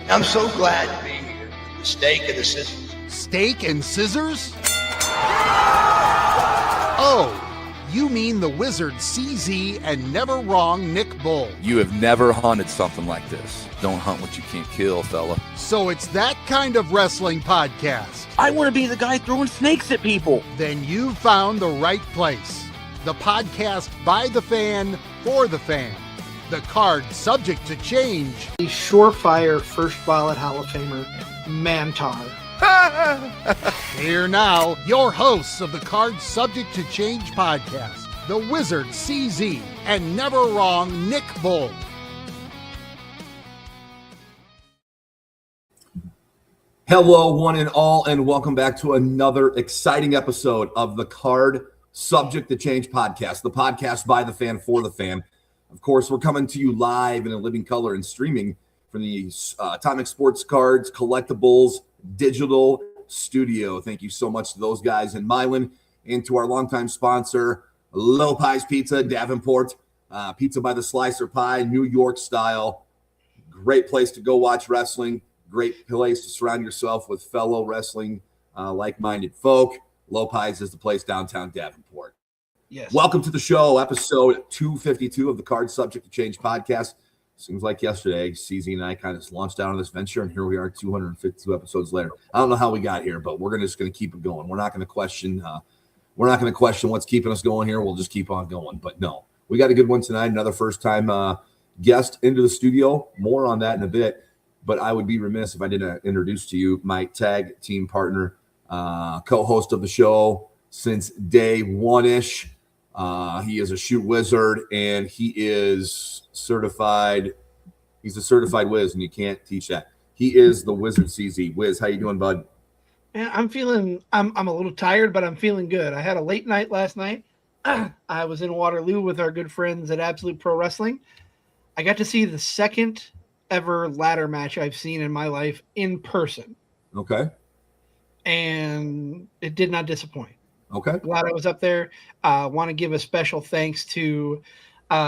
I'm so glad to be here. The steak and the scissors. Steak and scissors? Oh, you mean the wizard CZ and never wrong Nick Bull. You have never hunted something like this. Don't hunt what you can't kill, fella. So it's that kind of wrestling podcast. I want to be the guy throwing snakes at people. Then you found the right place. The podcast by the fan, for the fan. The card subject to change. The surefire first ballot Hall of Famer, Mantar. Here now, your hosts of the Card Subject to Change podcast, the Wizard CZ and never wrong Nick Bull. Hello, one and all, and welcome back to another exciting episode of the Card Subject to Change podcast, the podcast by the fan, for the fan. Of course, we're coming to you live in a living color and streaming from the Atomic Sports Cards Collectibles Digital Studio. Thank you so much to those guys in Milan and to our longtime sponsor, Lopez Pizza, Davenport. Pizza by the Slicer Pie, New York style. Great place to go watch wrestling. Great place to surround yourself with fellow wrestling like-minded folk. Lopez is the place downtown Davenport. Yes. Welcome to the show, episode 252 of the Card Subject to Change podcast. Seems like yesterday, CZ and I kind of launched out on this venture, and here we are 252 episodes later. I don't know how we got here, but we're just going to keep it going. We're not going to question what's keeping us going here. We'll just keep on going. But no, we got a good one tonight. Another first-time guest into the studio. More on that in a bit. But I would be remiss if I didn't introduce to you my tag team partner, co-host of the show since day one-ish. He is a shoot wizard, and he is certified. He's a certified whiz, and you can't teach that. He is the Wizard CZ. Wiz, how you doing, bud? Man, I'm a little tired, but I'm feeling good. I had a late night last night. I was in Waterloo with our good friends at Absolute Pro Wrestling. I got to see the second ever ladder match I've seen in my life in person. Okay. And it did not disappoint. Okay. Glad I was up there. Want to give a special thanks to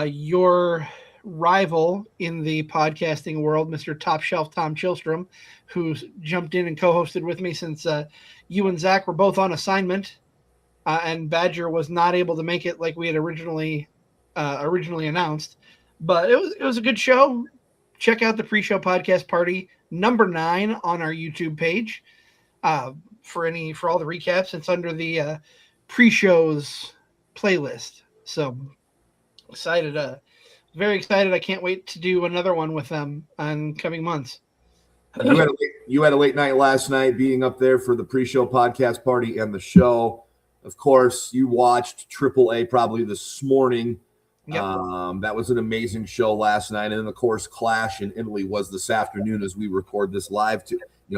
your rival in the podcasting world, Mr. Top Shelf Tom Chilstrom, who jumped in and co-hosted with me since you and Zach were both on assignment, and Badger was not able to make it like we had originally announced. But it was a good show. Check out the pre-show podcast party number 9 on our YouTube page. For all the recaps, it's under the pre-shows playlist. So very excited. I can't wait to do another one with them in coming months. You had a late night last night being up there for the pre-show podcast party and the show. Of course, you watched AAA probably this morning. Yep. That was an amazing show last night. And then, of course, Clash in Italy was this afternoon as we record this live,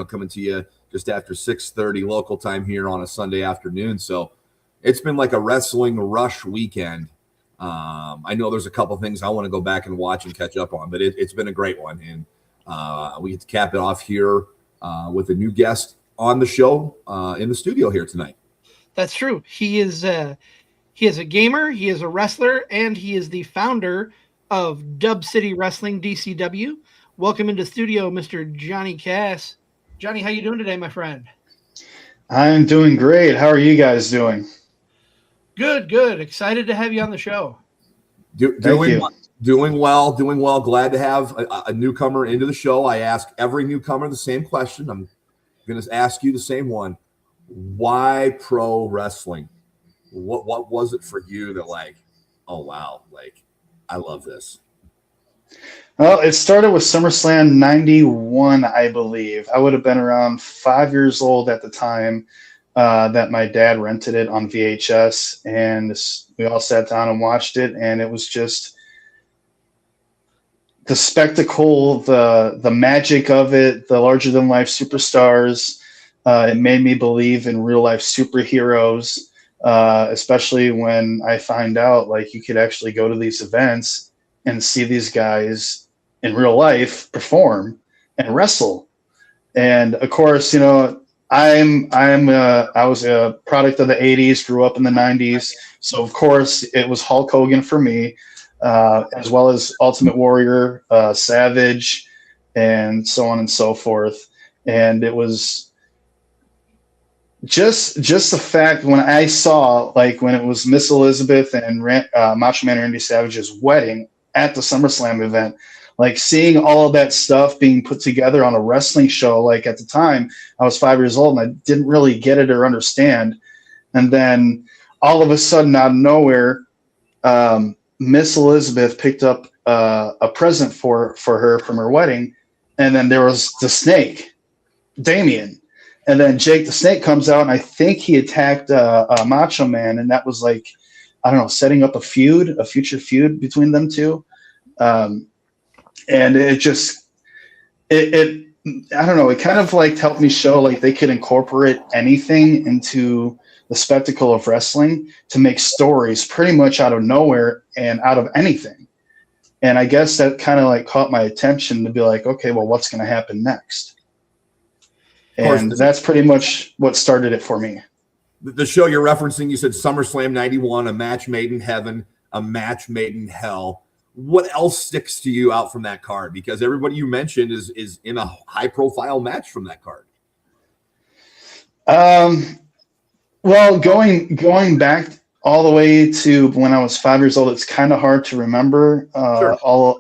coming to you just after 6:30 local time here on a Sunday afternoon. So it's been like a wrestling rush weekend. I know there's a couple things I want to go back and watch and catch up on, but it's been a great one. And we get to cap it off here with a new guest on the show in the studio here tonight. That's true. He is a gamer, he is a wrestler, and he is the founder of Dub City Wrestling, DCW. Welcome into studio, Mr. Johnny Cass. Johnny, how you doing today, my friend? I'm doing great. How are you guys doing? Good. Excited to have you on the show. Doing well. Glad to have a newcomer into the show. I ask every newcomer the same question. I'm going to ask you the same one. Why pro wrestling? What was it for you that oh, wow, I love this? Well, it started with SummerSlam 91, I believe. I would have been around 5 years old at the time that my dad rented it on VHS, and we all sat down and watched it, and it was just the spectacle, the magic of it, the larger-than-life superstars. It made me believe in real-life superheroes, especially when I find out you could actually go to these events and see these guys in real life perform and wrestle. And of course, I was a product of the 80s, grew up in the 90s. So of course it was Hulk Hogan for me, as well as Ultimate Warrior, Savage, and so on and so forth. And it was just the fact when I saw, like, when it was Miss Elizabeth and Macho Man Randy Savage's wedding at the SummerSlam event, like seeing all of that stuff being put together on a wrestling show. Like at the time I was 5 years old and I didn't really get it or understand. And then all of a sudden out of nowhere, Miss Elizabeth picked up a present for her from her wedding. And then there was the Snake, Damien. And then Jake the Snake comes out, and I think he attacked Macho Man, and that was like, I don't know, setting up a future feud between them two. And it just, I don't know, it kind of like helped me show like they could incorporate anything into the spectacle of wrestling to make stories pretty much out of nowhere and out of anything. And I guess that kind of like caught my attention to be like, okay, well, what's going to happen next? And that's pretty much what started it for me. The show you're referencing, you said SummerSlam 91, a match made in heaven, a match made in hell. What else sticks to you out from that card? Because everybody you mentioned is in a high-profile match from that card. Well, going back all the way to when I was 5 years old, it's kind of hard to remember all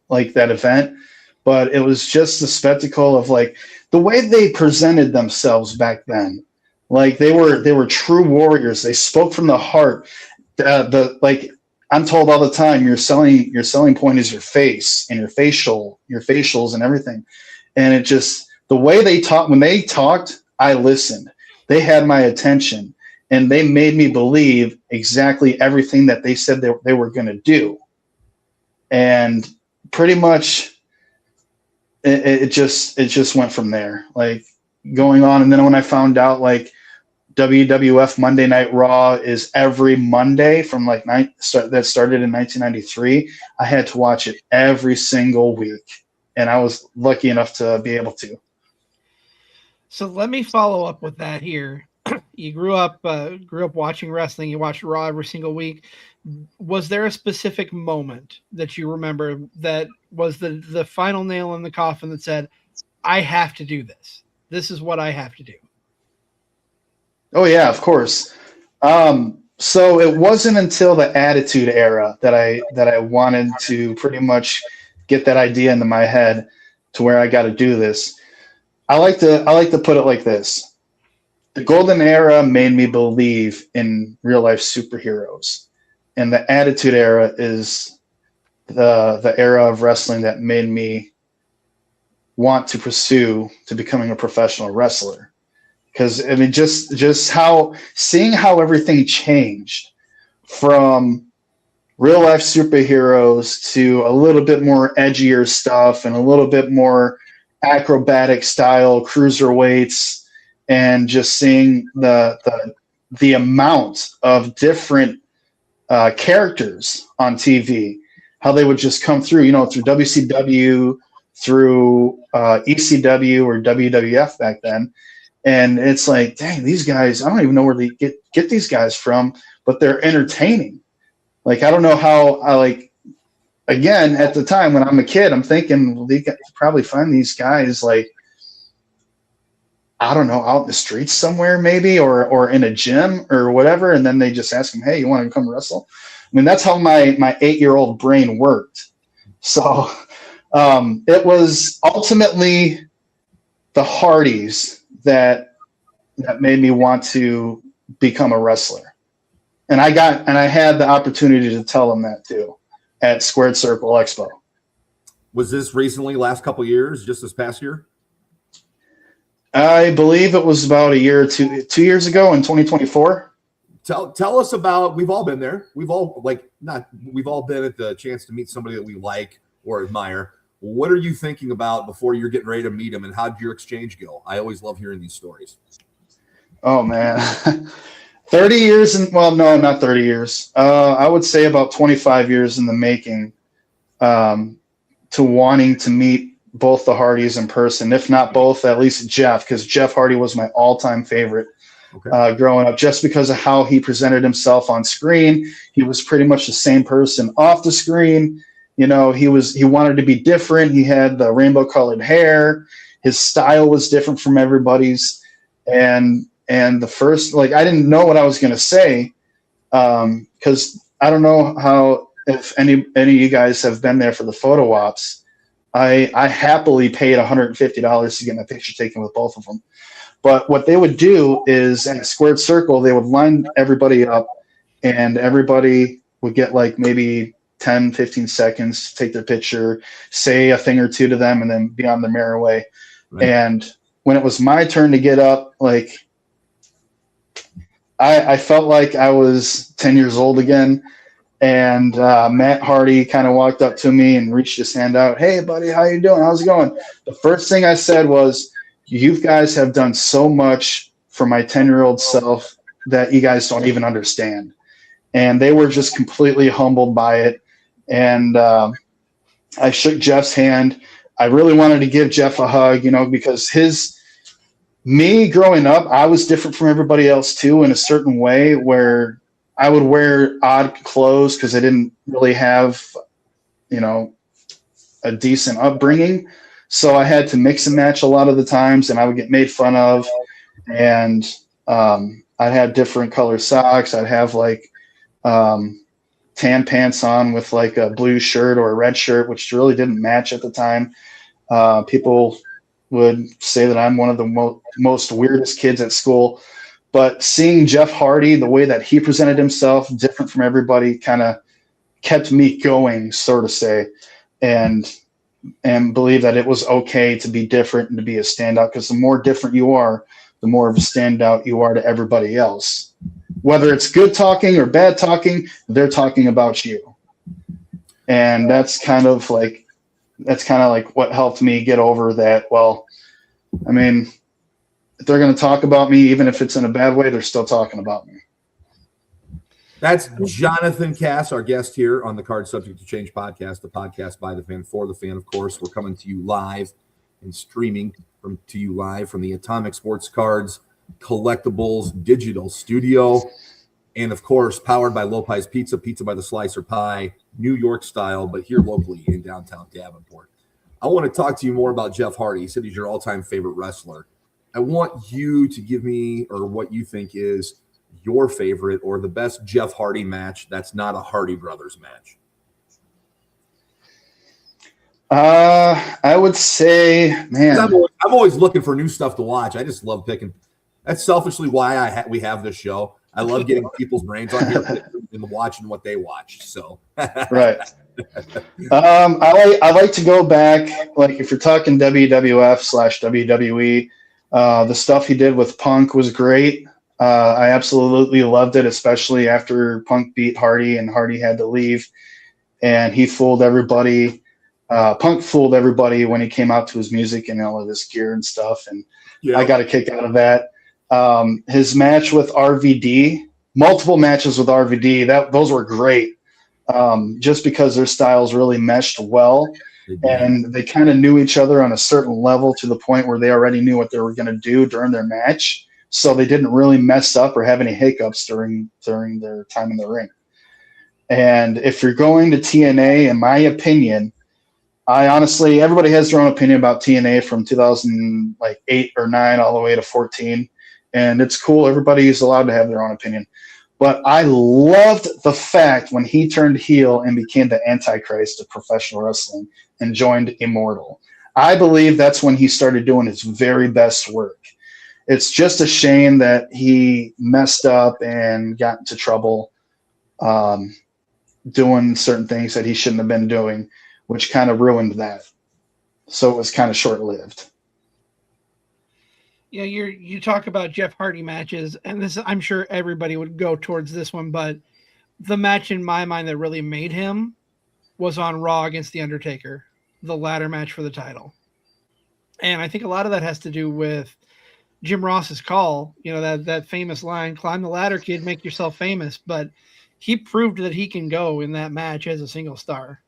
like that event. But it was just the spectacle of like the way they presented themselves back then. Like they were true warriors. They spoke from the heart. Like I'm told all the time, your selling point is your face and your facials and everything. And it just, the way they talked, when they talked, I listened. They had my attention, and they made me believe exactly everything that they said they were going to do. And pretty much it just went from there, like going on. And then when I found out like WWF Monday Night Raw is every Monday from like that started in 1993, I had to watch it every single week, and I was lucky enough to be able to. So let me follow up with that here. You grew up watching wrestling. You watched Raw every single week. Was there a specific moment that you remember that was the final nail in the coffin that said, I have to do this? This is what I have to do. Oh yeah, of course. So it wasn't until the Attitude Era that I wanted to pretty much get that idea into my head to where I got to do this. I like to put it like this. The Golden Era made me believe in real life superheroes, and the Attitude Era is the era of wrestling that made me want to pursue to becoming a professional wrestler. Because I mean, just seeing how everything changed from real life superheroes to a little bit more edgier stuff and a little bit more acrobatic style cruiserweights, and just seeing the amount of different characters on TV, how they would just come through, through WCW, through ECW or WWF back then. And it's like, dang, these guys, I don't even know where they get these guys from, but they're entertaining. Like, I don't know how again, at the time when I'm a kid, I'm thinking, well, they could probably find these guys like, I don't know, out in the streets somewhere maybe, or in a gym or whatever. And then they just ask them, hey, you want to come wrestle? I mean, that's how my 8-year-old brain worked. So it was ultimately the Hardys that made me want to become a wrestler. And I had the opportunity to tell them that too at Squared Circle Expo. Was this recently, last couple of years, just this past year? I believe it was about a year or 2 years ago in 2024. Tell us about, we've all been there. We've all been at the chance to meet somebody that we like or admire. What are you thinking about before you're getting ready to meet them, and how did your exchange go? I always love hearing these stories. Oh man. 30 years well, no, not 30 years. I would say about 25 years in the making, to wanting to meet both the Hardys in person, if not both, at least Jeff, because Jeff Hardy was my all-time favorite growing up, just because of how he presented himself on screen. He was pretty much the same person off the screen, You know, he wanted to be different. He had the rainbow colored hair. His style was different from everybody's. And the first, like, I didn't know what I was going to say. Cause I don't know if any of you guys have been there for the photo ops. I happily paid $150 to get my picture taken with both of them. But what they would do is in a squared circle, they would line everybody up and everybody would get like maybe 10, 15 seconds to take their picture, say a thing or two to them, and then be on their merry way. Right. And when it was my turn to get up, like I felt like I was 10 years old again. And Matt Hardy kind of walked up to me and reached his hand out. Hey, buddy, how you doing? How's it going? The first thing I said was, you guys have done so much for my 10-year-old self that you guys don't even understand. And they were just completely humbled by it. And I shook Jeff's hand. I really wanted to give Jeff a hug, you know, because me growing up, I was different from everybody else too, in a certain way, where I would wear odd clothes because I didn't really have, you know, a decent upbringing. So I had to mix and match a lot of the times, and I would get made fun of. And I'd have different color socks. I'd have like tan pants on with like a blue shirt or a red shirt, which really didn't match at the time. People would say that I'm one of the most weirdest kids at school. But seeing Jeff Hardy, the way that he presented himself, different from everybody, kind of kept me going, so to say, and believe that it was okay to be different and to be a standout, because the more different you are, the more of a standout you are to everybody else. Whether it's good talking or bad talking, they're talking about you. And that's kind of like what helped me get over that. Well, I mean, if they're going to talk about me, even if it's in a bad way, they're still talking about me. That's Jonathan Cass, our guest here on the Card Subject to Change podcast, the podcast by the fan, for the fan, of course. We're coming to you live and streaming to you live from the Atomic Sports Cards Collectibles Digital Studio. And, of course, powered by Lopez Pizza, pizza by the slice or pie, New York style, but here locally in downtown Davenport. I want to talk to you more about Jeff Hardy. He said he's your all-time favorite wrestler. I want you to give me, or what you think is your favorite or the best Jeff Hardy match that's not a Hardy Brothers match. I would say, man, I'm always looking for new stuff to watch. I just love picking. That's selfishly why we have this show. I love getting people's brains on here and watching what they watch. So right. I like to go back, like if you're talking WWF/WWE. The stuff he did with Punk was great. I absolutely loved it, especially after Punk beat Hardy and Hardy had to leave. And he fooled everybody. Punk fooled everybody when he came out to his music and all of his gear and stuff. And yeah. I got a kick out of that. His match with RVD, multiple matches with RVD, those were great. Just because their styles really meshed well. And they kind of knew each other on a certain level to the point where they already knew what they were going to do during their match. So they didn't really mess up or have any hiccups during their time in the ring. And if you're going to TNA, in my opinion, everybody has their own opinion about TNA from 2008 or 9 all the way to 14. And it's cool. Everybody's allowed to have their own opinion. But I loved the fact when he turned heel and became the Antichrist of professional wrestling and joined Immortal. I believe that's when he started doing his very best work. It's just a shame that he messed up and got into trouble doing certain things that he shouldn't have been doing, which kind of ruined that. So it was kind of short-lived. Yeah, you talk about Jeff Hardy matches, and this, I'm sure everybody would go towards this one, but the match in my mind that really made him was on Raw against The Undertaker, the ladder match for the title. And I think a lot of that has to do with Jim Ross's call, you know, that famous line, "Climb the ladder, kid, make yourself famous." But he proved that he can go in that match as a single star.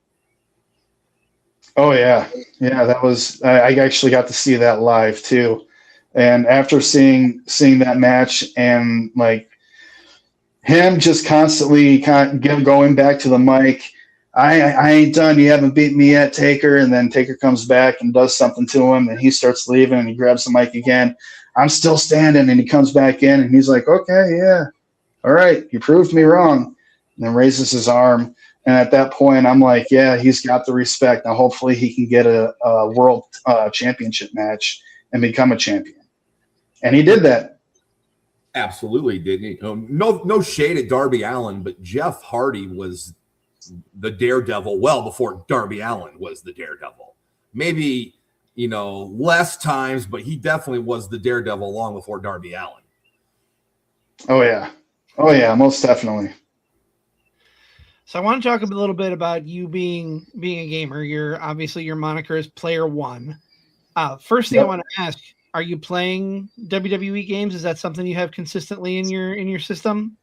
Oh, yeah. Yeah, that was – I actually got to see that live too. And after seeing that match and like him just constantly kind of going back to the mic, I ain't done. You haven't beat me yet, Taker. And then Taker comes back and does something to him, and he starts leaving, and he grabs the mic again. I'm still standing, and he comes back in, and he's like, okay, yeah, all right, you proved me wrong. And then raises his arm. And at that point, I'm like, yeah, he's got the respect. Now, hopefully he can get a world championship match and become a champion. And he did that. Absolutely did. No shade at Darby Allin, but Jeff Hardy was the Daredevil well before Darby Allin was the Daredevil. Maybe, less times, but he definitely was the Daredevil long before Darby Allin. Oh, yeah, most definitely. So I want to talk a little bit about you being a gamer. Your moniker is Player One. First thing I want to ask, are you playing WWE games? Is that something you have consistently in your system?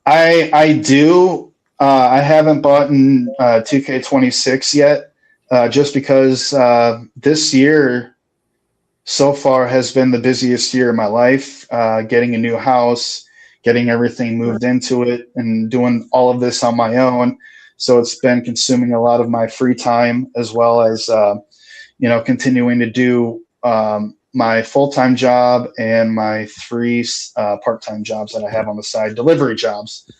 I do. I haven't bought in 2K26 yet, just because this year so far has been the busiest year of my life. Getting a new house, getting everything moved into it, and doing all of this on my own. So it's been consuming a lot of my free time, as well as continuing to do my full-time job and my 3 part-time jobs that I have on the side, delivery jobs,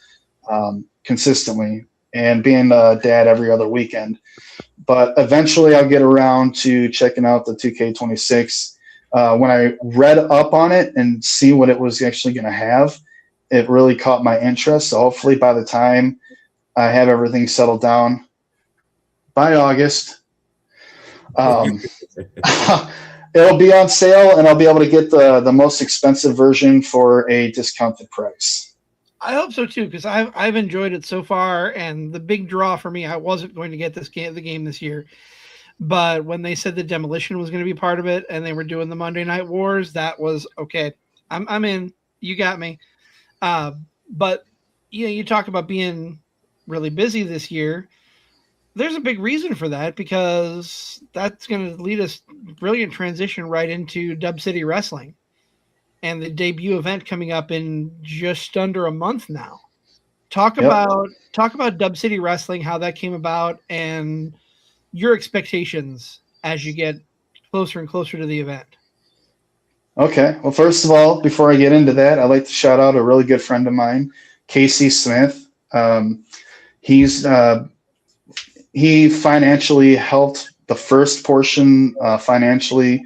consistently, and being a dad every other weekend. But eventually I'll get around to checking out the 2K26. When I read up on it and see what it was actually going to have, it really caught my interest. So hopefully by the time I have everything settled down by August, it'll be on sale, and I'll be able to get the most expensive version for a discounted price. I hope so too, because I've enjoyed it so far. And the big draw for me, I wasn't going to get the game this year, but when they said the Demolition was going to be part of it, and they were doing the Monday Night Wars, that was okay. I'm in. You got me. But you talk about being really busy this year. There's a big reason for that, because that's going to lead us brilliant transition right into Dub City Wrestling and the debut event coming up in just under a month now. Talk about Dub City Wrestling, how that came about, and your expectations as you get closer and closer to the event. Okay. Well, first of all, before I get into that, I'd like to shout out a really good friend of mine, Casey Smith. He financially helped the first portion financially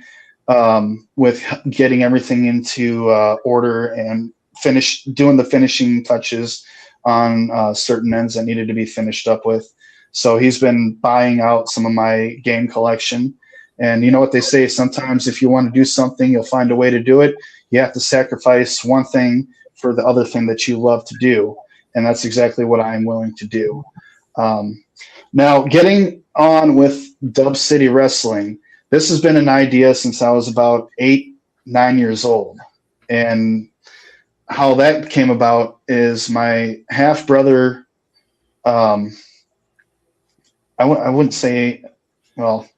with getting everything into order and doing the finishing touches on certain ends that needed to be finished up with. So he's been buying out some of my game collection. And you know what they say, sometimes if you want to do something, you'll find a way to do it. You have to sacrifice one thing for the other thing that you love to do. And that's exactly what I am willing to do. Now, getting on with Dub City Wrestling, this has been an idea since I was about 8-9 years old. And how that came about is my half-brother, I wouldn't say, well,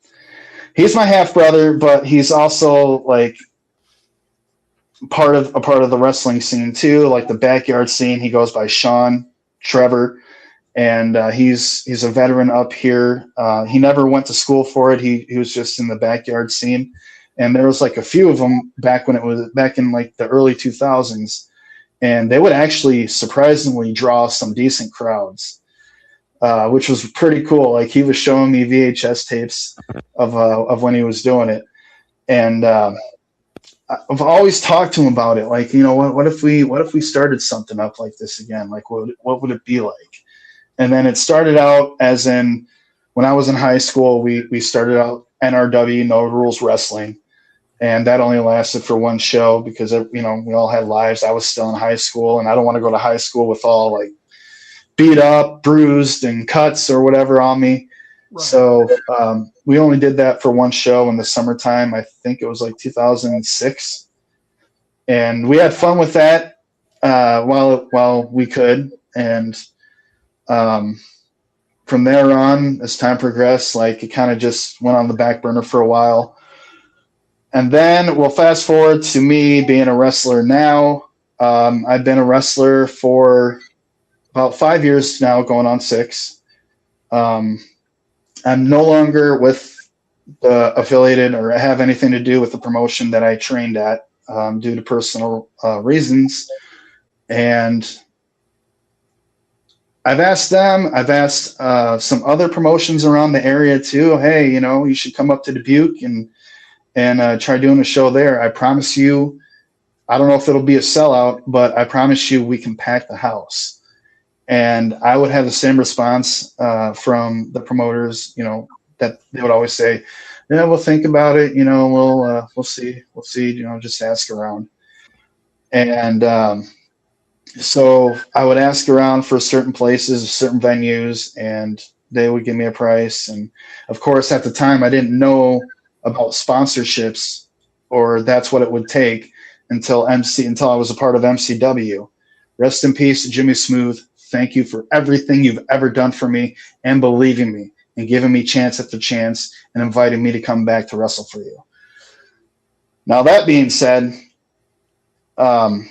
he's my half-brother, but he's also like part of the wrestling scene too, like the backyard scene. He goes by Sean Trevor. And he's a veteran up here. He never went to school for it. He was just in the backyard scene. And there was like a few of them back in like the early 2000s. And they would actually surprisingly draw some decent crowds, which was pretty cool. Like he was showing me VHS tapes of when he was doing it. And I've always talked to him about it. Like, what if we started something up like this again? Like, what would it be like? And then it started out as in when I was in high school, we started out NRW, No Rules Wrestling. And that only lasted for one show because, we all had lives. I was still in high school, and I don't want to go to high school with all like beat up, bruised, and cuts or whatever on me. Right. So we only did that for one show in the summertime. I think it was like 2006. And we had fun with that while we could. And from there on, as time progressed, like it kind of just went on the back burner for a while. And then we'll fast forward to me being a wrestler now. I've been a wrestler for about 5 years now, going on 6. I'm no longer with the affiliated or have anything to do with the promotion that I trained at due to personal reasons. And I've asked some other promotions around the area too. Hey, you should come up to Dubuque and try doing a show there. I promise you, I don't know if it'll be a sellout, but I promise you we can pack the house. And I would have the same response from the promoters, that they would always say, yeah, we'll think about it. We'll see, just ask around. And so I would ask around for certain places, certain venues, and they would give me a price. And of course, at the time, I didn't know about sponsorships, or that's what it would take until I was a part of MCW. Rest in peace, Jimmy Smooth. Thank you for everything you've ever done for me and believing me and giving me chance after chance and inviting me to come back to wrestle for you. Now, that being said, I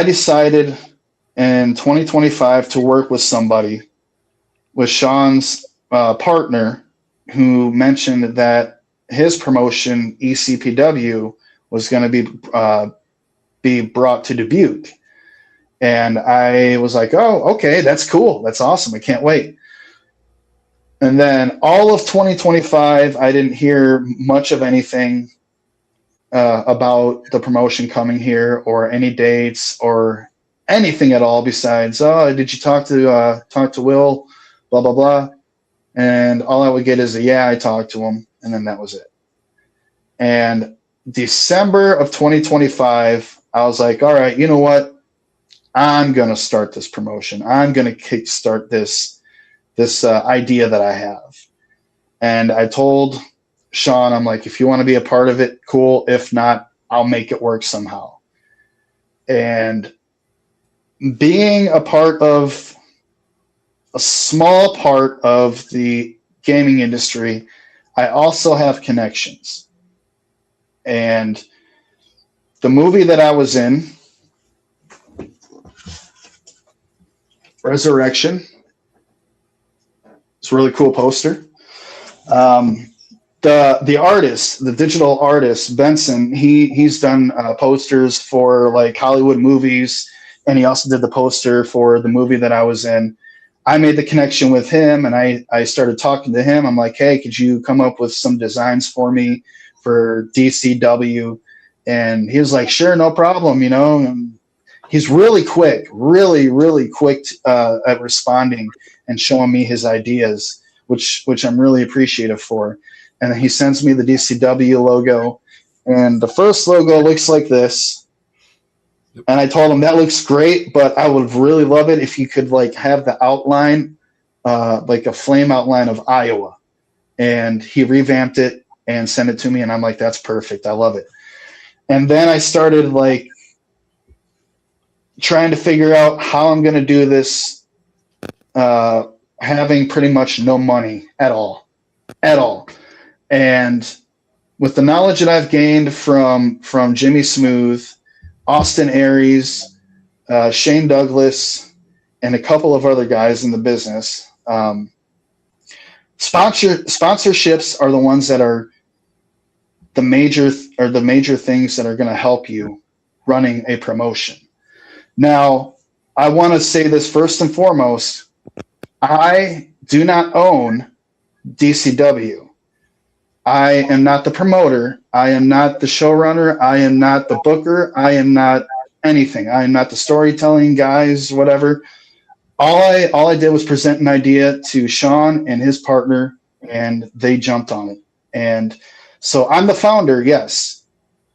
decided in 2025 to work with somebody, with Sean's partner, who mentioned that his promotion, ECPW, was going to be brought to Dubuque. And I was like, oh, okay, that's cool. That's awesome. I can't wait. And then all of 2025, I didn't hear much of anything about the promotion coming here, or any dates or anything at all besides, oh, did you talk to Will, blah, blah, blah. And all I would get is yeah, I talked to him. And then that was it. And December of 2025, I was like, all right, you know what? I'm going to start this promotion. I'm going to kickstart this idea that I have. And I told Sean, I'm like, if you want to be a part of it, cool. If not, I'll make it work somehow. And being a small part of the gaming industry, I also have connections. And the movie that I was in, Resurrection, it's a really cool poster. The artist, the digital artist, Benson, he's done posters for like Hollywood movies, and he also did the poster for the movie that I was in. I made the connection with him, and I started talking to him. I'm like, hey, could you come up with some designs for me for DCW? And he was like, sure, no problem, And he's really quick, really quick at responding and showing me his ideas, which I'm really appreciative for. And then he sends me the DCW logo, and the first logo looks like this. And I told him that looks great, but I would really love it if you could like have the outline, like a flame outline of Iowa. And he revamped it and sent it to me, and I'm like, that's perfect. I love it. And then I started like trying to figure out how I'm going to do this, having pretty much no money at all. And with the knowledge that I've gained from Jimmy Smooth, Austin Aries, Shane Douglas, and a couple of other guys in the business, sponsorships are the ones that are the major things that are going to help you running a promotion. Now, I want to say this first and foremost. I do not own DCW. I am not the promoter. I am not the showrunner. I am not the booker. I am not anything. I am not the storytelling guys, whatever. All I did was present an idea to Sean and his partner, and they jumped on it. And so I'm the founder, yes,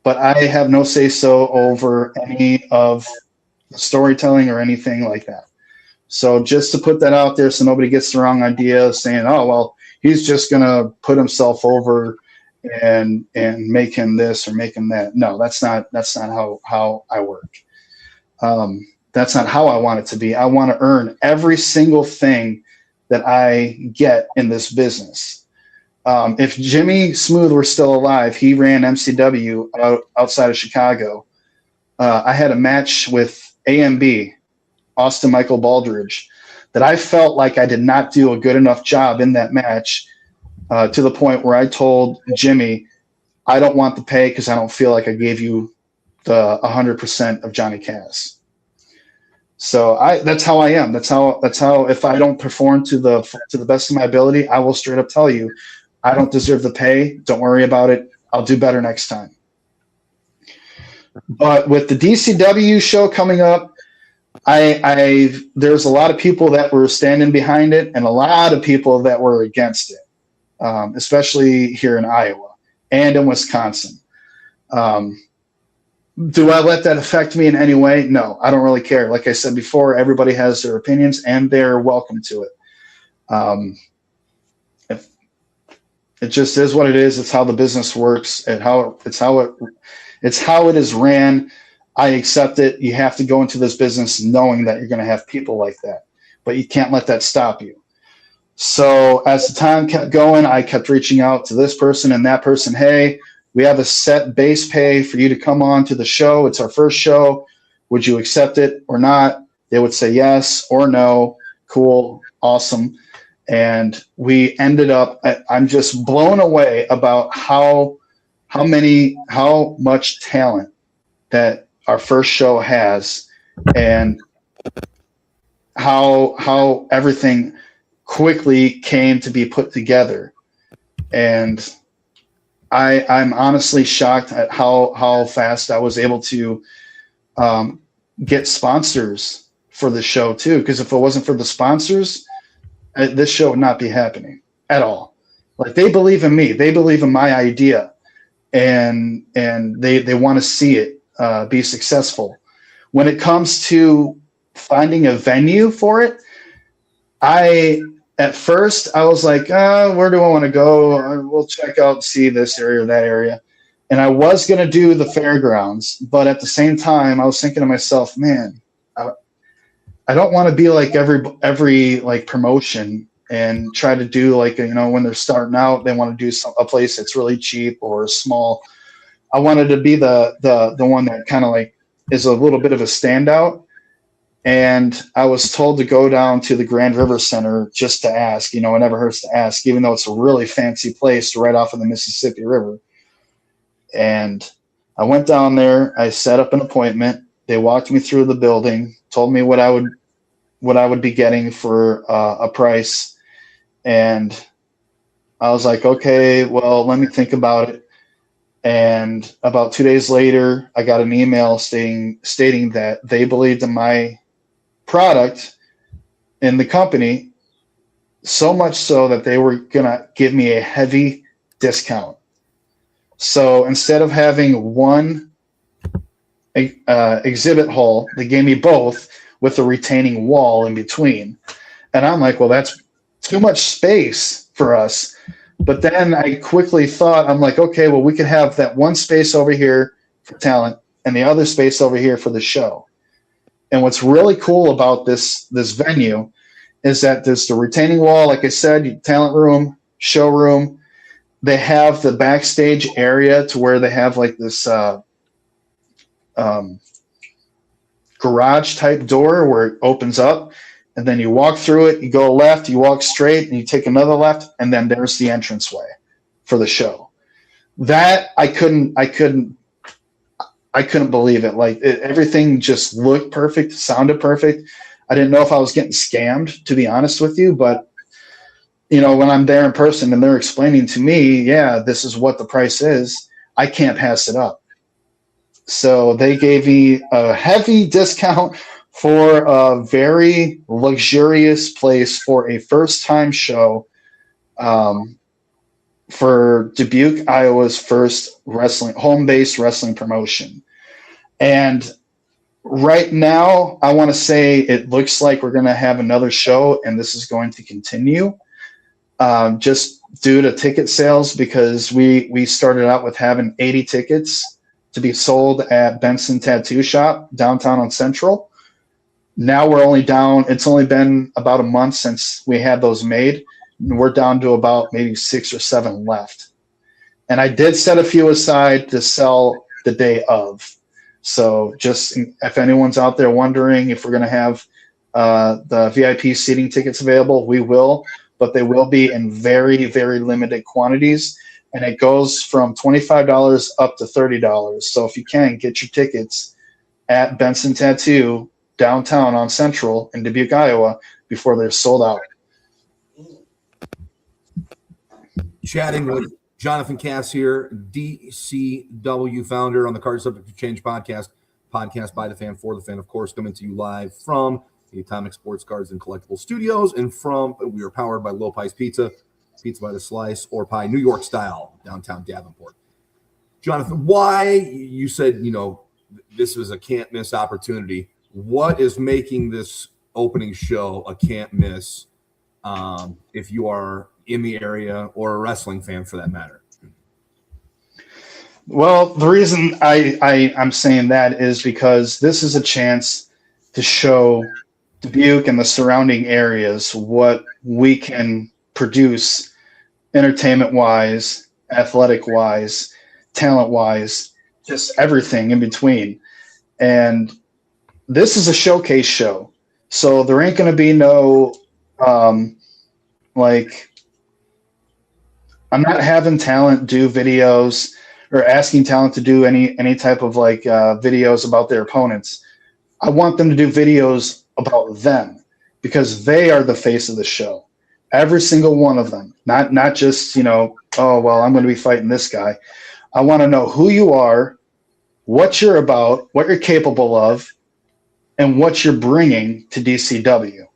but I have no say-so over any of the storytelling or anything like that. So just to put that out there so nobody gets the wrong idea saying, oh, well, he's just going to put himself over and make him this or make him that. No, that's not how I work. That's not how I want it to be. I want to earn every single thing that I get in this business. If Jimmy Smooth were still alive, he ran MCW outside of Chicago. I had a match with AMB, Austin Michael Baldridge. that I felt like I did not do a good enough job in that match, to the point where I told Jimmy, I don't want the pay because I don't feel like I gave you the 100% of Johnny Cass. So that's how I am. That's how if I don't perform to the best of my ability, I will straight up tell you, I don't deserve the pay. Don't worry about it. I'll do better next time. But with the DCW show coming up, there's a lot of people that were standing behind it and a lot of people that were against it, especially here in Iowa and in Wisconsin. Do I let that affect me in any way? No, I don't really care. Like I said before, everybody has their opinions and they're welcome to it. It just is what it is. It's how the business works and it's how it is ran. I accept it. You have to go into this business knowing that you're going to have people like that, but you can't let that stop you. So as the time kept going, I kept reaching out to this person and that person. Hey, we have a set base pay for you to come on to the show. It's our first show. Would you accept it or not? They would say yes or no. Cool. Awesome. And we ended up, I'm just blown away about how much talent that our first show has, and how everything quickly came to be put together. And I'm honestly shocked at how fast I was able to get sponsors for the show too. Because if it wasn't for the sponsors, this show would not be happening at all. Like, they believe in me, they believe in my idea, and they want to see it be successful. When it comes to finding a venue for it, at first I was like, where do I want to go? We'll check out, see this area or that area. And I was going to do the fairgrounds, but at the same time, I was thinking to myself, man, I don't want to be like every like promotion and try to do like, when they're starting out, they want to do a place that's really cheap or small. I wanted to be the one that kind of like is a little bit of a standout. And I was told to go down to the Grand River Center just to ask. It never hurts to ask, even though it's a really fancy place right off of the Mississippi River. And I went down there. I set up an appointment. They walked me through the building, told me what I would be getting for a price. And I was like, okay, well, let me think about it. And about 2 days later, I got an email stating that they believed in my product in the company, so much so that they were going to give me a heavy discount. So instead of having one exhibit hall, they gave me both with a retaining wall in between. And I'm like, well, that's too much space for us. But then I quickly thought, I'm like, okay, well, we could have that one space over here for talent and the other space over here for the show. And what's really cool about this venue is that there's the retaining wall, like I said, talent room, showroom. They have the backstage area to where they have like this garage type door where it opens up. And then you walk through it, you go left, you walk straight, and you take another left, and then there's the entranceway for the show. That I couldn't believe it. Like, everything just looked perfect, sounded perfect. I didn't know if I was getting scammed, to be honest with you, but when I'm there in person and they're explaining to me, yeah, this is what the price is, I can't pass it up. So they gave me a heavy discount for a very luxurious place for a first-time show, for Dubuque, Iowa's first home-based wrestling promotion. And right now, I want to say it looks like we're going to have another show, and this is going to continue, just due to ticket sales, because we started out with having 80 tickets to be sold at Benson Tattoo Shop downtown on Central. Now we're only down, it's only been about a month since we had those made. We're down to about maybe 6 or 7 left. And I did set a few aside to sell the day of. So just if anyone's out there wondering if we're going to have the VIP seating tickets available, we will, but they will be in very, very limited quantities. And it goes from $25 up to $30. So if you can, get your tickets at Benson Tattoo downtown on Central in Dubuque, Iowa, before they're sold out. Chatting with Jonathan Cass here, DCW founder on the Card Subject to Change podcast by the fan, for the fan, of course, coming to you live from the Atomic Sports Cards and Collectibles Studios, and we are powered by Low Pie's Pizza by the slice, or pie, New York style, downtown Davenport. Jonathan, why you said, this was a can't miss opportunity. What is making this opening show a can't miss if you are in the area or a wrestling fan for that matter? Well, the reason I'm saying that is because this is a chance to show Dubuque and the surrounding areas what we can produce entertainment-wise, athletic-wise, talent-wise, just everything in between. And this is a showcase show. So there ain't going to be no, I'm not having talent do videos or asking talent to do any type of videos about their opponents. I want them to do videos about them because they are the face of the show. Every single one of them, not just, oh, well, I'm going to be fighting this guy. I want to know who you are, what you're about, what you're capable of, and what you're bringing to DCW.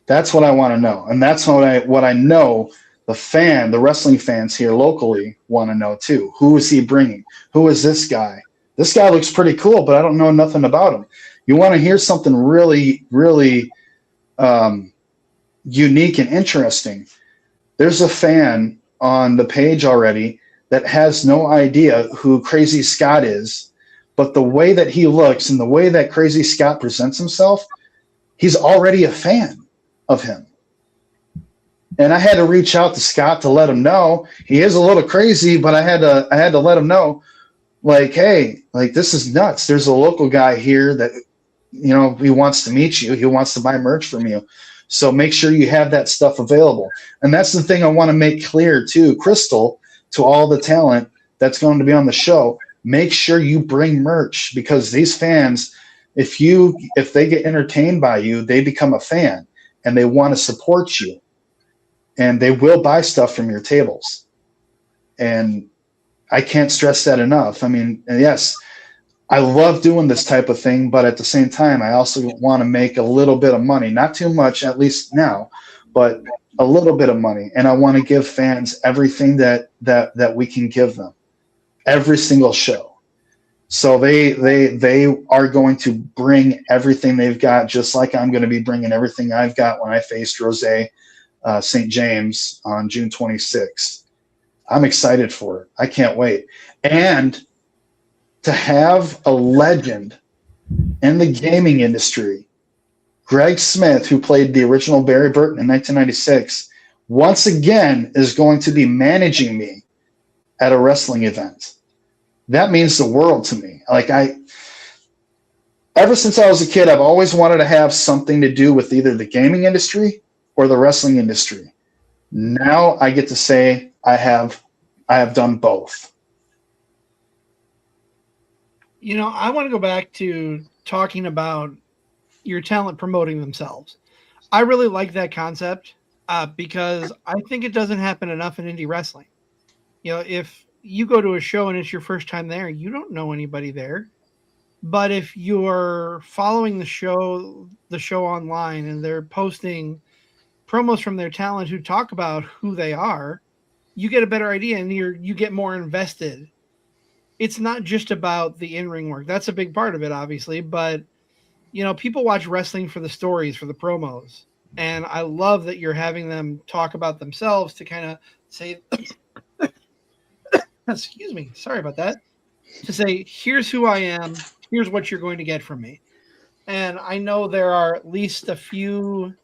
That's what I want to know. And that's what I know the wrestling fans here locally want to know too. Who is he bringing? Who is this guy? This guy looks pretty cool, but I don't know nothing about him. You want to hear something really, really unique and interesting. There's a fan on the page already that has no idea who Crazy Scott is, but the way that he looks and the way that Crazy Scott presents himself, he's already a fan of him. And I had to reach out to Scott to let him know he is a little crazy, but I had to let him know, hey, this is nuts. There's a local guy here that, he wants to meet you. He wants to buy merch from you. So make sure you have that stuff available. And that's the thing I want to make clear too, Crystal, to all the talent that's going to be on the show. Make sure you bring merch, because these fans, if they get entertained by you, they become a fan and they want to support you. And they will buy stuff from your tables. And I can't stress that enough. I mean, yes, I love doing this type of thing, but at the same time, I also want to make a little bit of money. Not too much, at least now, but a little bit of money. And I want to give fans everything that we can give them. Every single show. So they are going to bring everything they've got, just like I'm going to be bringing everything I've got when I faced Rose St. James on June 26th. I'm excited for it. I can't wait. And to have a legend in the gaming industry, Greg Smith, who played the original Barry Burton in 1996, once again is going to be managing me at a wrestling event. That means the world to me. Ever since I was a kid, I've always wanted to have something to do with either the gaming industry or the wrestling industry. Now I get to say I have done both. I want to go back to talking about your talent promoting themselves. I really like that concept because I think it doesn't happen enough in indie wrestling. If you go to a show and it's your first time there, you don't know anybody there. But if you're following the show online and they're posting promos from their talent who talk about who they are, you get a better idea and you get more invested. It's not just about the in-ring work. That's a big part of it, obviously. But, people watch wrestling for the stories, for the promos. And I love that you're having them talk about themselves to kind of say, excuse me, sorry about that, to say, here's who I am. Here's what you're going to get from me. And I know there are at least a few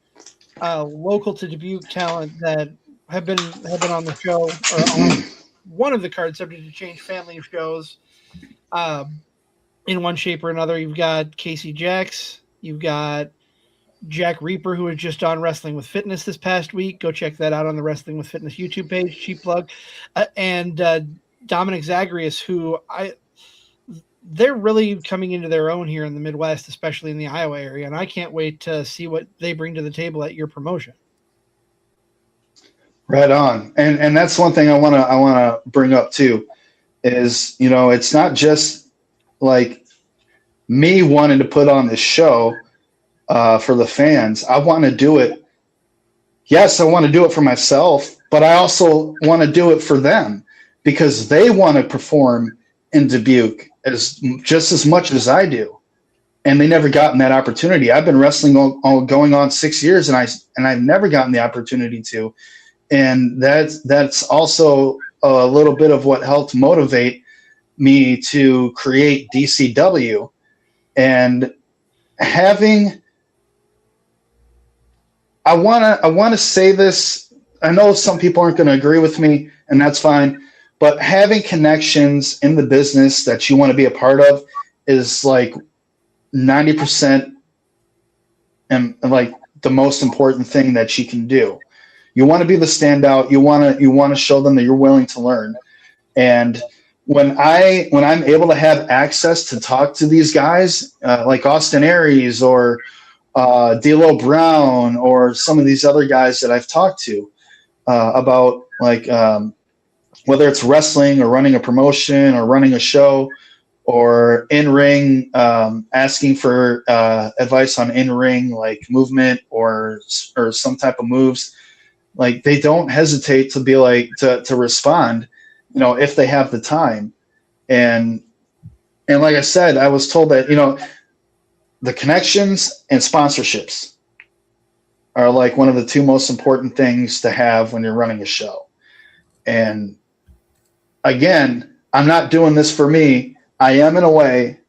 local to Dubuque talent that have been on the show, or on one of the Card Subject to Change family shows in one shape or another. You've got Casey Jacks, You've got Jack Reaper, who was just on Wrestling with Fitness this past week. Go check that out on the Wrestling with Fitness YouTube page. Cheap plug. And Dominic Zagreus, who they're really coming into their own here in the Midwest, especially in the Iowa area. And I can't wait to see what they bring to the table at your promotion. Right on. And that's one thing I wanna bring up too, is, you know, it's not just like me wanting to put on this show for the fans. I want to do it. Yes, I want to do it for myself, but I also want to do it for them because they want to perform in Dubuque just as much as I do. And they never gotten that opportunity. I've been wrestling all going on 6 years, and I've never gotten the opportunity to. And that's also a little bit of what helped motivate me to create DCW. And I want to say this. I know some people aren't going to agree with me, and that's fine. But having connections in the business that you want to be a part of is like 90% and like the most important thing that you can do. You want to be the standout. You want to show them that you're willing to learn. And when I'm able to have access to talk to these guys like Austin Aries or D'Lo Brown or some of these other guys that I've talked to about like whether it's wrestling or running a promotion or running a show or in-ring, asking for advice on in-ring like movement or some type of moves, like they don't hesitate to be like to respond, you know, if they have the time. And like I said, I was told that, you know, the connections and sponsorships are like one of the two most important things to have when you're running a show. And again, I'm not doing this for me. I am in a way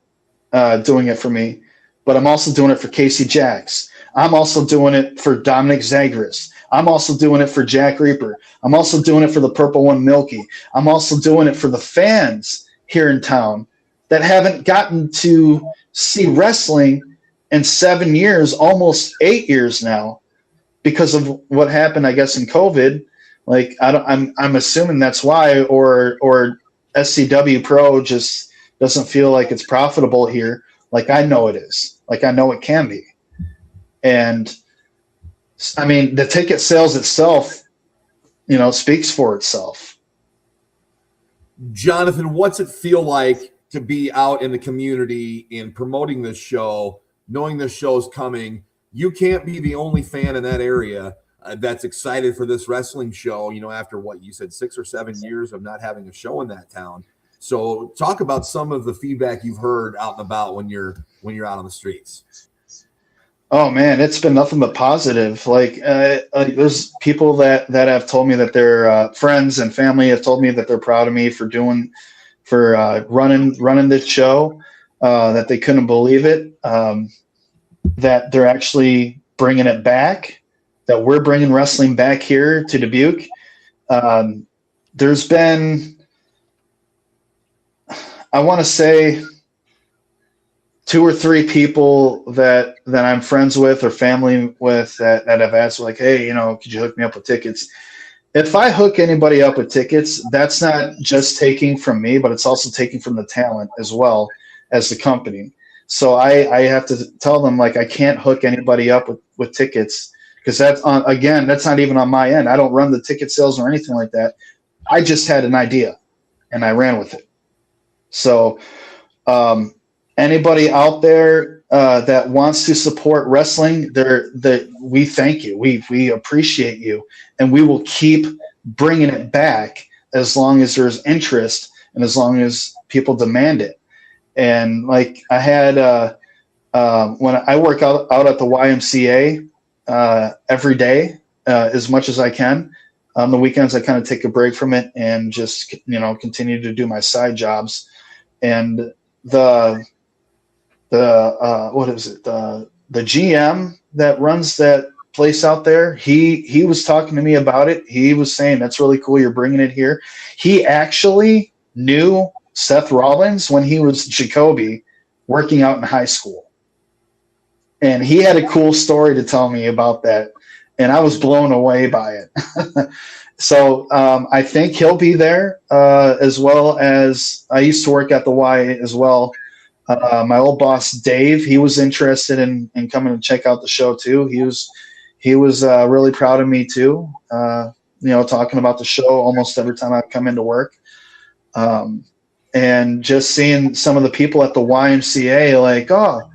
doing it for me, but I'm also doing it for Casey Jacks. I'm also doing it for Dominic Zagreus. I'm also doing it for Jack Reaper. I'm also doing it for the Purple One Milky. I'm also doing it for the fans here in town that haven't gotten to see wrestling in 7 years, almost 8 years now, because of what happened, I guess, in COVID. Like I'm assuming that's why, or SCW Pro just doesn't feel like it's profitable here. Like I know it is. Like I know it can be. And I mean, the ticket sales itself, you know, speaks for itself. Jonathan, what's it feel like to be out in the community and promoting this show, knowing this show's coming? You can't be the only fan in that area that's excited for this wrestling show, you know, after what you said, 6 or 7 years of not having a show in that town. So talk about some of the feedback you've heard out and about when you're out on the streets. Oh man, it's been nothing but positive. Like there's people that have told me that their friends and family have told me that they're proud of me for running this show, that they couldn't believe it, that they're actually bringing it back, that we're bringing wrestling back here to Dubuque. There's been, I want to say, 2 or 3 people that I'm friends with or family with that have asked, like, hey, you know, could you hook me up with tickets? If I hook anybody up with tickets, that's not just taking from me, but it's also taking from the talent as well as the company. So I have to tell them, like, I can't hook anybody up with tickets because that's not even on my end. I don't run the ticket sales or anything like that. I just had an idea and I ran with it. So, anybody out there that wants to support wrestling, we thank you. We appreciate you, and we will keep bringing it back as long as there's interest and as long as people demand it. And like I had when I work out at the YMCA every day as much as I can. On the weekends, I kind of take a break from it and just, you know, continue to do my side jobs. And the GM that runs that place out there, he was talking to me about it. He was saying, that's really cool, you're bringing it here. He actually knew Seth Rollins when he was Jacoby working out in high school. And he had a cool story to tell me about that, and I was blown away by it. So I think he'll be there, as well as I used to work at the Y as well. My old boss Dave, he was interested in coming to check out the show too. He was really proud of me too. Talking about the show almost every time I come into work, and just seeing some of the people at the YMCA, like, oh,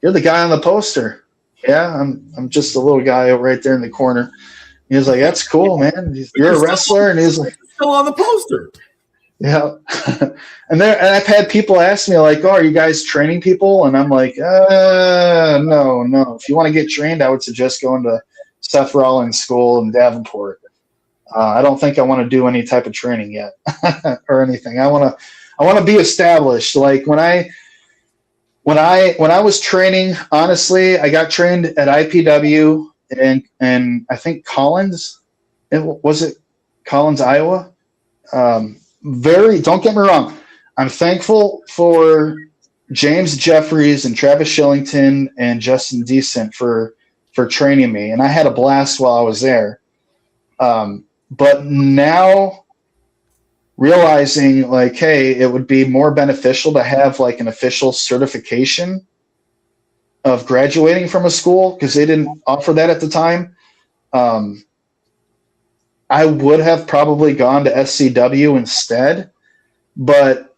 you're the guy on the poster. Yeah, I'm just a little guy right there in the corner. He was like, that's cool, man. You're a wrestler, and he's like, still on the poster. yeah. and I've had people ask me like, oh, are you guys training people? And I'm like, no. If you want to get trained, I would suggest going to Seth Rollins School in Davenport. I don't think I want to do any type of training yet or anything. I want to be established. Like when I was training, honestly, I got trained at IPW and I think Collins. Was it Collins, Iowa? Don't get me wrong. I'm thankful for James Jeffries and Travis Shillington and Justin Decent for training me, and I had a blast while I was there. But now realizing like, hey, it would be more beneficial to have like an official certification of graduating from a school, because they didn't offer that at the time. I would have probably gone to SCW instead, but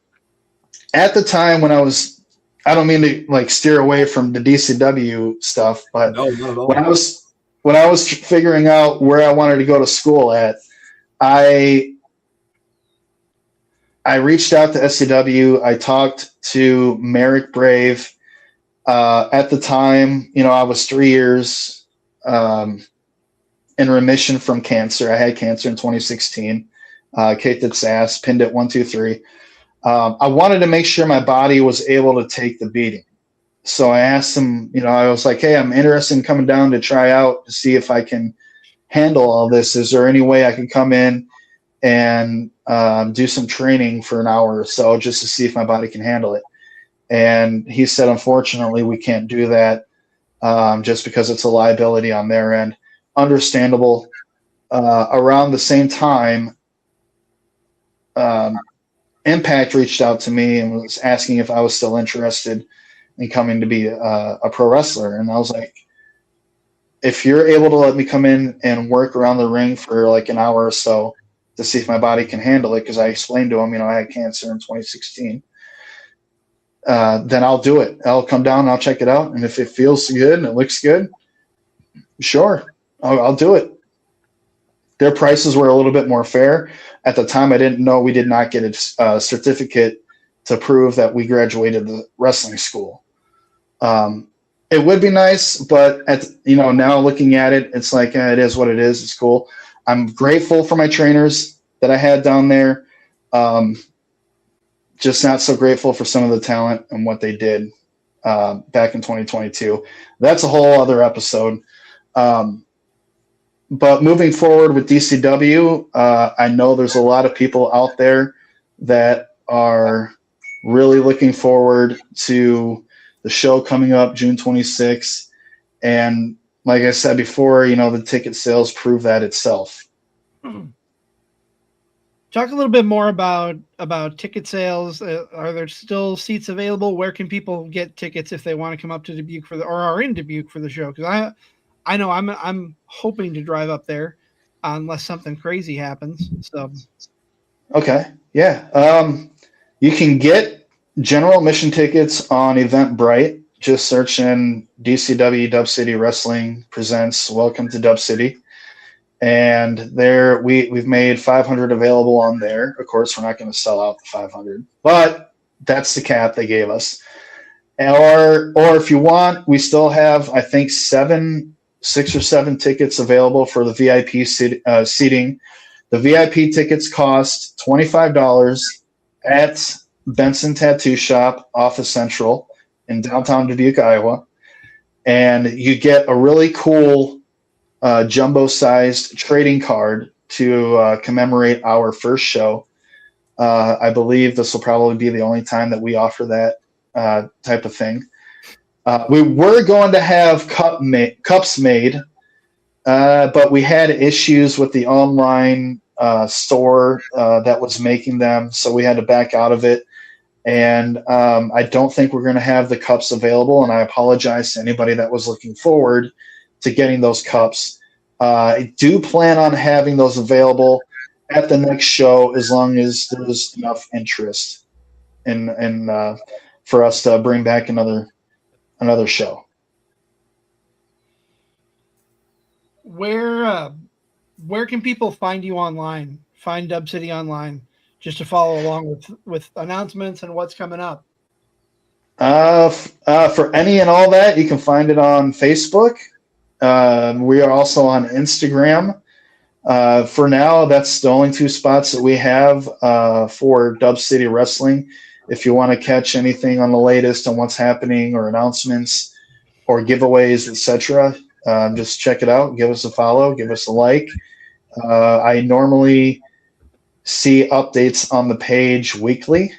at the time when I don't mean to like steer away from the DCW stuff, but No, not at all. when I was figuring out where I wanted to go to school at, I reached out to SCW. I talked to Merrick Brave. At the time, I was 3 years in remission from cancer. I had cancer in 2016. Kicked its ass, pinned it 1, 2, 3. I wanted to make sure my body was able to take the beating. So I asked him, I was like, hey, I'm interested in coming down to try out to see if I can handle all this. Is there any way I can come in and do some training for an hour or so just to see if my body can handle it? And he said, unfortunately, we can't do that just because it's a liability on their end. Understandable. Around the same time, Impact reached out to me and was asking if I was still interested in coming to be a pro wrestler. And I was like, if you're able to let me come in and work around the ring for like an hour or so to see if my body can handle it, because I explained to him, I had cancer in 2016, then I'll do it. I'll come down and I'll check it out. And if it feels good and it looks good, sure, I'll do it. Their prices were a little bit more fair. At the time, I didn't know we did not get a certificate to prove that we graduated the wrestling school. It would be nice, but now looking at it, it's like it is what it is. It's cool. I'm grateful for my trainers that I had down there. Just not so grateful for some of the talent and what they did back in 2022. That's a whole other episode. But moving forward with DCW, I know there's a lot of people out there that are really looking forward to the show coming up June 26th. And like I said before, the ticket sales prove that itself. Talk a little bit more about ticket sales. Are there still seats available? Where can people get tickets if they want to come up to Dubuque or are in Dubuque for the show? Because I know I'm hoping to drive up there unless something crazy happens. So, okay, yeah, you can get general admission tickets on Eventbrite. Just search in DCW Dub City Wrestling presents Welcome to Dub City, and there we've made 500 available on there. Of course, we're not going to sell out the 500, but that's the cap they gave us. Or if you want, we still have I think 6 or 7 tickets available for the VIP seating. The VIP tickets cost $25 at Benson Tattoo Shop off of Central in downtown Dubuque, Iowa. And you get a really cool jumbo-sized trading card to commemorate our first show. I believe this will probably be the only time that we offer that type of thing. We were going to have cups made, but we had issues with the online store that was making them, so we had to back out of it. And I don't think we're going to have the cups available, and I apologize to anybody that was looking forward to getting those cups. I do plan on having those available at the next show as long as there's enough interest in for us to bring back another show. Where can people find you online? Find Dub City online, just to follow along with announcements and what's coming up. For any and all that, you can find it on Facebook. We are also on Instagram. For now, that's the only two spots that we have for Dub City Wrestling. If you want to catch anything on the latest on what's happening or announcements or giveaways, etc., just check it out. Give us a follow. Give us a like. I normally see updates on the page weekly,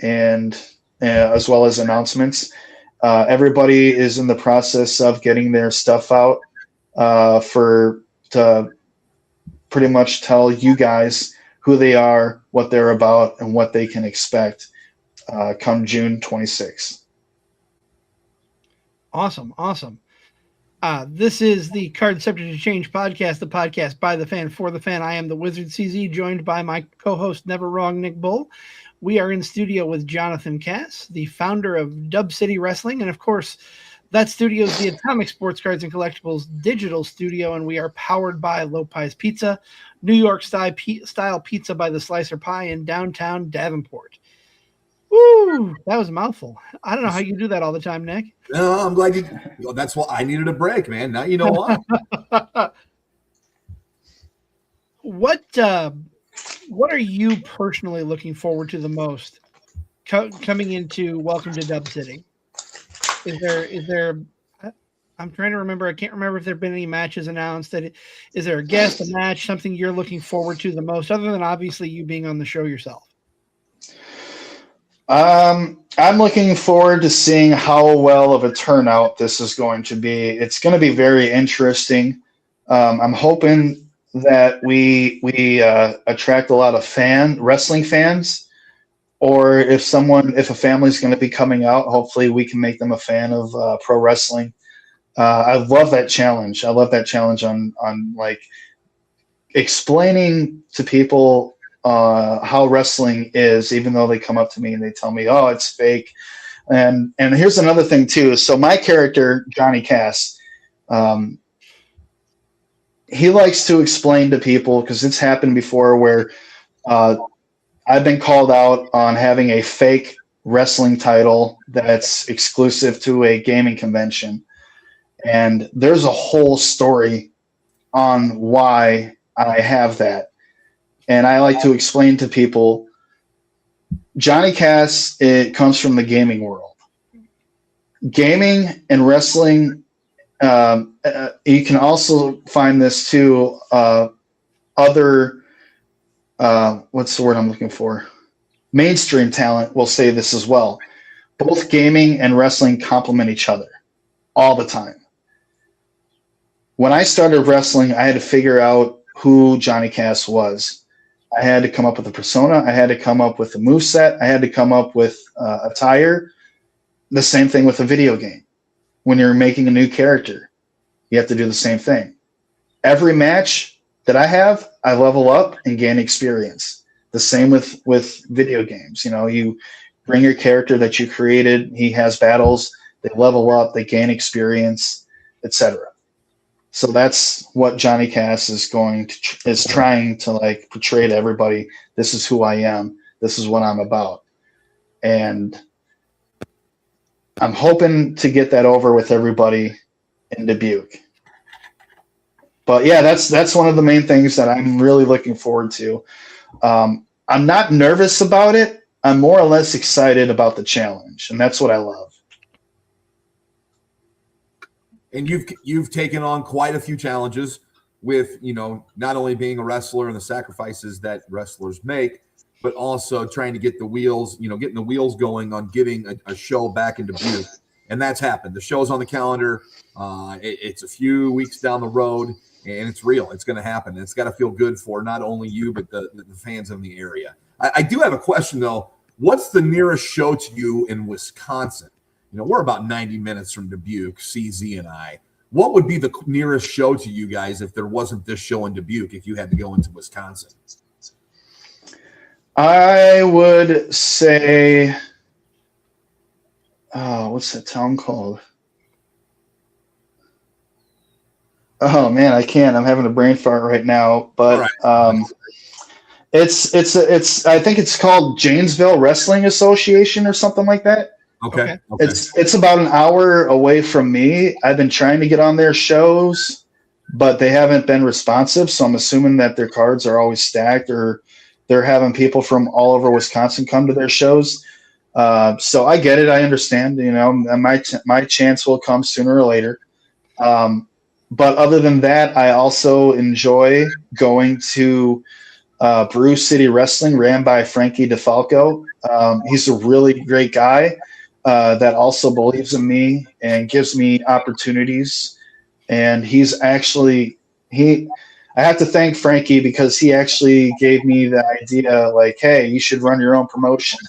and as well as announcements. Everybody is in the process of getting their stuff out to pretty much tell you guys who they are, what they're about, and what they can expect come June 26th. Awesome. This is the Card Subject to Change podcast, the podcast by the fan, for the fan. I am the Wizard CZ, joined by my co-host, Never Wrong, Nick Bull. We are in studio with Jonathan Cass, the founder of Dub City Wrestling, and of course, that studio is the Atomic Sports Cards and Collectibles digital studio, and we are powered by Lopez Pizza, New York style pizza by the Slicer Pie in downtown Davenport. Woo! That was a mouthful. I don't know how you do that all the time, Nick. No, I'm glad that's why I needed a break, man. Now you know why. What are you personally looking forward to the most coming into Welcome to Dub City? Is there I'm trying to remember. I can't remember if there have been any matches announced. Is there a guest, a match, something you're looking forward to the most, other than obviously you being on the show yourself? I'm looking forward to seeing how well of a turnout this is going to be. It's going to be very interesting. I'm hoping that we attract a lot of wrestling fans, or if a family's going to be coming out, hopefully we can make them a fan of pro wrestling. I love that challenge. I love that challenge on like explaining to people how wrestling is, even though they come up to me and they tell me, "Oh, it's fake." And here's another thing too. So my character, Johnny Cass, he likes to explain to people, because it's happened before where I've been called out on having a fake wrestling title that's exclusive to a gaming convention. And there's a whole story on why I have that. And I like to explain to people, Johnny Cass, it comes from the gaming world. Gaming and wrestling, you can also find this too, other, what's the word I'm looking for? Mainstream talent will say this as well. Both gaming and wrestling complement each other all the time. When I started wrestling, I had to figure out who Johnny Cass was. I had to come up with a persona. I had to come up with a moveset. I had to come up with attire. The same thing with a video game. When you're making a new character, you have to do the same thing. Every match that I have, I level up and gain experience. The same with video games. You know, you bring your character that you created. He has battles. They level up. They gain experience, etc. So that's what Johnny Cass is trying to like portray to everybody. This is who I am. This is what I'm about. And I'm hoping to get that over with everybody in Dubuque. But yeah, that's one of the main things that I'm really looking forward to. I'm not nervous about it. I'm more or less excited about the challenge, and that's what I love. And you've taken on quite a few challenges with, not only being a wrestler and the sacrifices that wrestlers make, but also trying to get the wheels, getting the wheels going on getting a show back in Dubuque. And that's happened. The show's on the calendar. It's a few weeks down the road, and it's real. It's going to happen. And it's got to feel good for not only you, but the fans in the area. I do have a question, though. What's the nearest show to you in Wisconsin? You know, we're about 90 minutes from Dubuque, CZ and I. What would be the nearest show to you guys if there wasn't this show in Dubuque, if you had to go into Wisconsin? I would say, what's that town called? Oh man, I can't. I'm having a brain fart right now. But it's I think it's called Janesville Wrestling Association or something like that. Okay. It's about an hour away from me. I've been trying to get on their shows, but they haven't been responsive. So I'm assuming that their cards are always stacked, or they're having people from all over Wisconsin come to their shows. So I get it. I understand. You know, my chance will come sooner or later. But other than that, I also enjoy going to Brew City Wrestling, ran by Frankie DeFalco. He's a really great guy that also believes in me and gives me opportunities. And he's actually I have to thank Frankie because he actually gave me the idea, like, hey, you should run your own promotion.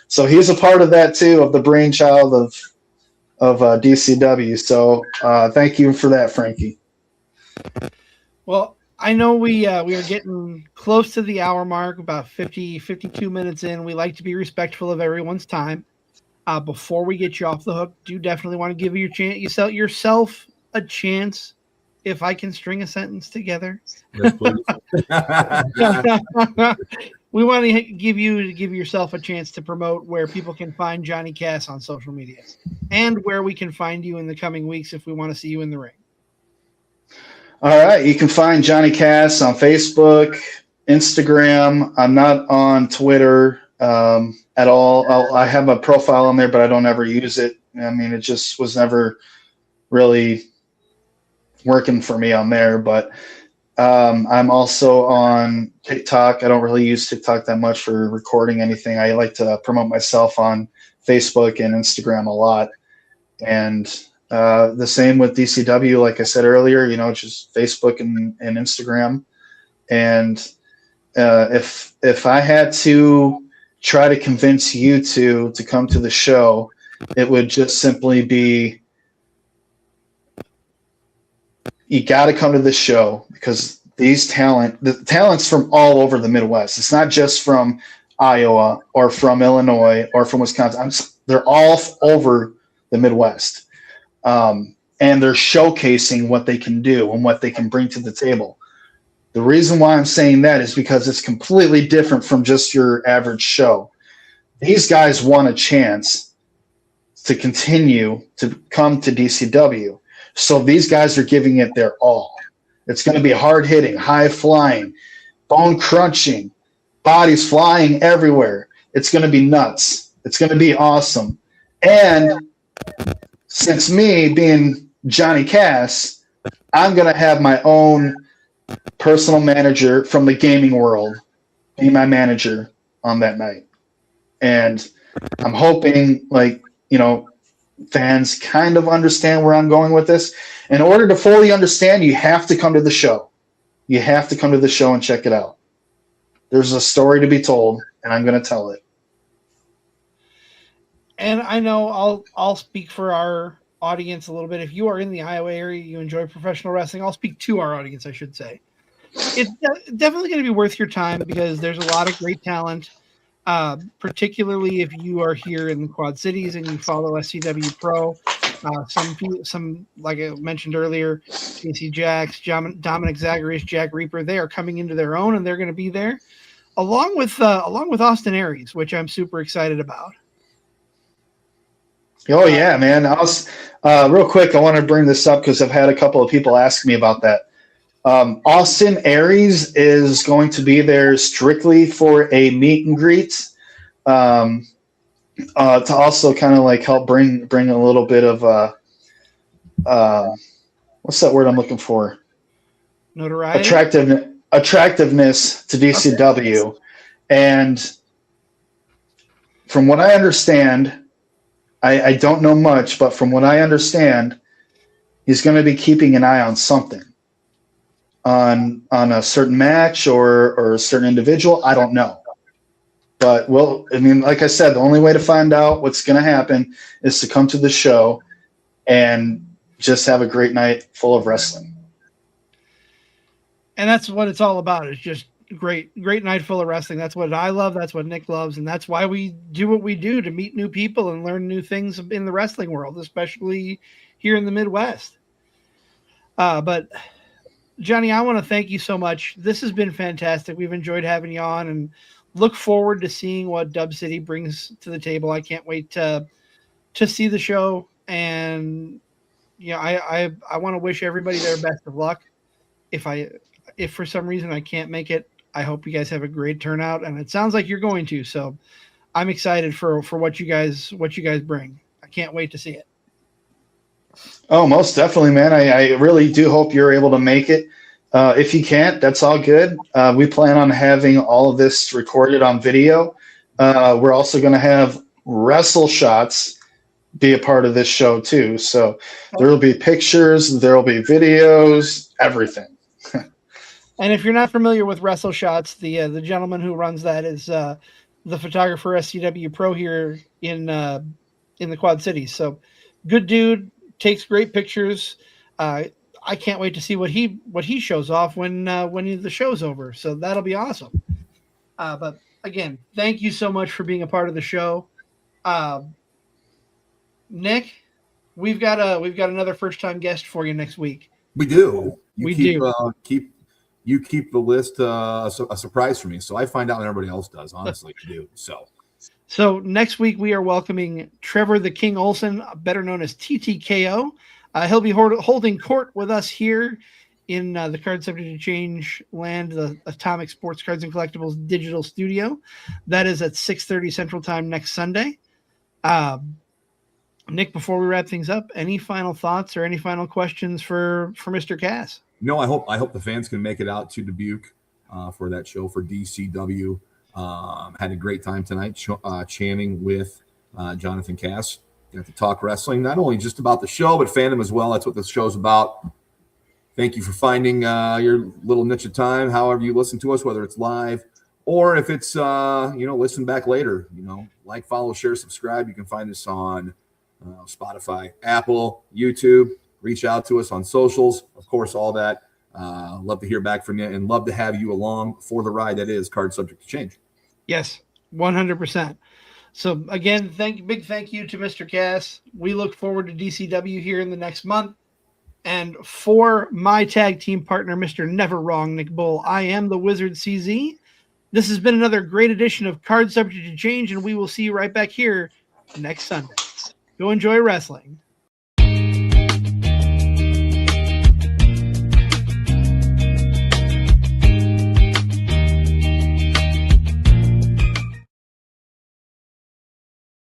So he's a part of that too, of the brainchild of DCW. So thank you for that, Frankie. Well, I know we are getting close to the hour mark, about 52 minutes in. We like to be respectful of everyone's time. Before we get you off the hook, do definitely want to give yourself a chance, if I can string a sentence together. Yes, please. We want to give yourself a chance to promote where people can find Johnny Cass on social media, and where we can find you in the coming weeks if we want to see you in the ring. All right. You can find Johnny Cass on Facebook, Instagram. I'm not on Twitter at all. I have a profile on there, but I don't ever use it. I mean, it just was never really working for me on there. But I'm also on TikTok. I don't really use TikTok that much for recording anything. I like to promote myself on Facebook and Instagram a lot. And the same with DCW, like I said earlier, you know, just Facebook and Instagram. And if I had to try to convince you to come to the show, it would just simply be, you got to come to this show, because the talent's from all over the Midwest. It's not just from Iowa or from Illinois or from Wisconsin. They're all over the Midwest. And they're showcasing what they can do and what they can bring to the table. The reason why I'm saying that is because it's completely different from just your average show. These guys want a chance to continue to come to DCW. So these guys are giving it their all. It's going to be hard hitting, high flying, bone crunching, bodies flying everywhere. It's going to be nuts. It's going to be awesome. And since me being Johnny Cass, I'm going to have my own personal manager from the gaming world be my manager on that night. And I'm hoping, like, you know, fans kind of understand where I'm going with this. In order to fully understand, you have to come to the show. You have to come to the show and check it out. There's a story to be told, and I'm going to tell it. And I know I'll speak for our audience a little bit. If you are in the Iowa area, you enjoy professional wrestling, I'll speak to our audience, I should say. It's definitely going to be worth your time, because there's a lot of great talent, particularly if you are here in the Quad Cities and you follow SCW Pro. Some, like I mentioned earlier, Casey Jax, Dominic Zacharias, Jack Reaper, they are coming into their own, and they're going to be there along with Austin Aries, which I'm super excited about. Oh yeah, man! Real quick, I want to bring this up because I've had a couple of people ask me about that. Austin Aries is going to be there strictly for a meet and greet, to also kind of like help bring a little bit of what's that word I'm looking for? Notoriety. Attractiveness to DCW, okay. And from what I understand, I don't know much, but from what I understand, he's going to be keeping an eye on something, on a certain match or a certain individual. I don't know. But, well, I mean, like I said, the only way to find out what's going to happen is to come to the show and just have a great night full of wrestling. And that's what it's all about. It's just great night full of wrestling. That's what I love. That's what Nick loves. And that's why we do what we do, to meet new people and learn new things in the wrestling world, especially here in the Midwest. But Johnny, I want to thank you so much. This has been fantastic. We've enjoyed having you on and look forward to seeing what Dub City brings to the table. I can't wait to see the show. And, you know, I want to wish everybody their best of luck. If for some reason I can't make it, I hope you guys have a great turnout, and it sounds like you're going to. So I'm excited for what you guys bring. I can't wait to see it. Oh, most definitely, man. I really do hope you're able to make it. If you can't, that's all good. We plan on having all of this recorded on video. We're also going to have wrestle shots be a part of this show too. So there will be pictures, there will be videos, everything. And if you're not familiar with Wrestle Shots, the gentleman who runs that is the photographer SCW Pro here in the Quad Cities. So good dude, takes great pictures. I can't wait to see what he shows off when the show's over. So that'll be awesome. But again, thank you so much for being a part of the show. Nick, we've got another first time guest for you next week. We do. You keep the list a surprise for me, so I find out when everybody else does. Honestly, I do. So next week we are welcoming Trevor the King Olson, better known as TTKO. He'll be holding court with us here in the Card Subject to Change land, the Atomic Sports Cards and Collectibles digital studio. That is at 6:30 Central Time next Sunday. Nick, before we wrap things up, any final thoughts or any final questions for Mr. Cass? No, I hope the fans can make it out to Dubuque for that show for DCW. Had a great time tonight chanting with Jonathan Cass. Got to talk wrestling, not only just about the show, but fandom as well. That's what the show's about. Thank you for finding your little niche of time, however you listen to us, whether it's live or if it's, listen back later. Like, follow, share, subscribe. You can find us on Spotify, Apple, YouTube. Reach out to us on socials. Of course, all that. Love to hear back from you and love to have you along for the ride that is Card Subject to Change. Yes, 100%. So again, big thank you to Mr. Cass. We look forward to DCW here in the next month. And for my tag team partner, Mr. Never Wrong, Nick Bull, I am the Wizard CZ. This has been another great edition of Card Subject to Change, and we will see you right back here next Sunday. Go enjoy wrestling.